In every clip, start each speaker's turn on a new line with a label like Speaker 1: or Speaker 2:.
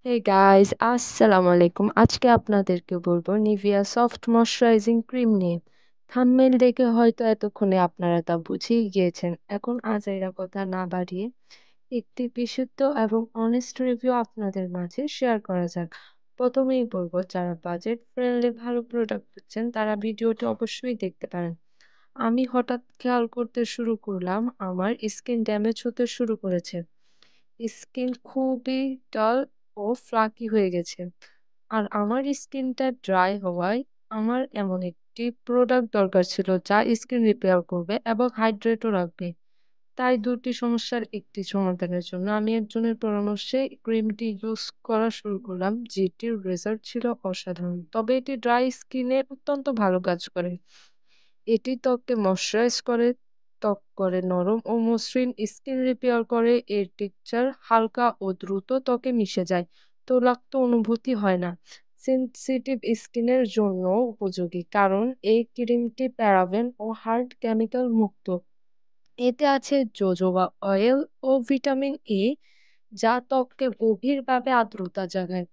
Speaker 1: Hey guys, আসসালামু আলাইকুম। আজকে আপনাদেরকে বলবো নিভিয়া সফট ময়শ্চারাইজিং ক্রিম নিয়ে। থাম্বনেইল দেখে হয়তো এতক্ষণে আপনারা তা বুঝেই গিয়েছেন। এখন আজাইরা কথা না বাড়িয়ে একটি বিশুদ্ধ এবং অনেস্ট রিভিউ আপনাদের মাঝে শেয়ার করা যাক। প্রথমেই বলবো, যারা বাজেট ফ্রেন্ডলি ভালো প্রোডাক্ট খুঁজছেন তারা ভিডিওটি অবশ্যই দেখতে পারেন। আমি হঠাৎ খেয়াল করতে শুরু করলাম আমার স্কিন ড্যামেজ হতে শুরু করেছে। স্কিন খুবই ডাল ও ফ্লাকি হয়ে গেছে। আর আমার স্কিনটা ড্রাই হওয়ায় আমার এমন একটি প্রোডাক্ট দরকার ছিল যা স্কিন রিপেয়ার করবে এবং হাইড্রেটও রাখবে। তাই দুটি সমস্যার একটি সমাধানের জন্য আমি একজনের পরামর্শে ক্রিমটি ইউজ করা শুরু করলাম, যেটির রেজাল্ট ছিল অসাধারণ। তবে এটি ড্রাই স্কিনে অত্যন্ত ভালো কাজ করে। এটি ত্বককে ময়শ্চারাইজ করে, ত্বক করে নরম ও মসৃণ, স্কিন রিপেয়ার করে। এর টেক্সচার হালকা ও দ্রুত ত্বকে মিশে যায়, তৈলাক্ত অনুভূতি হয় না। সেনসিটিভ স্কিনের জন্য উপযোগী, কারণ এই ক্রিমটি প্যারাবেন ও হার্ড কেমিক্যাল মুক্ত। এতে আছে জোজোবা অয়েল ও ভিটামিন এ, যা ত্বককে গভীরভাবে আর্দ্রতা জাগায়।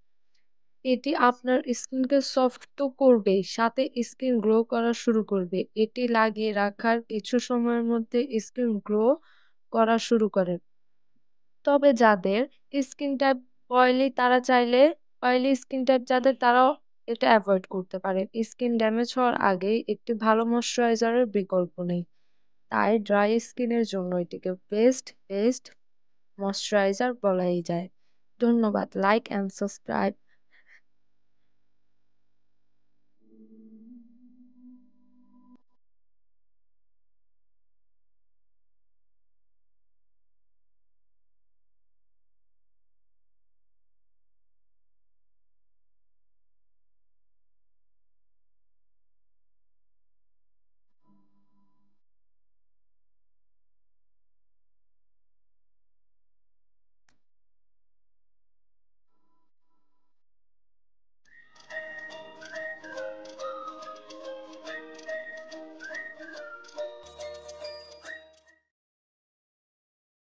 Speaker 1: এটি আপনার স্কিনকে সফট তো করবেই, সাথে স্কিন গ্লো করা শুরু করবে। এটি লাগিয়ে রাখার কিছু সময়ের মধ্যে স্কিন গ্লো করা শুরু করে। তবে যাদের স্কিন টাইপ অয়েলি, তারা চাইলে অয়েলি স্কিন টাইপ যাদের, তারাও এটা অ্যাভয়েড করতে পারে। স্কিন ড্যামেজ হওয়ার আগেই একটি ভালো ময়শ্চারাইজারের বিকল্প নেই, তাই ড্রাই স্কিনের জন্য এটিকে বেস্ট ময়শ্চারাইজার বলাই যায়। ধন্যবাদ। Like and subscribe.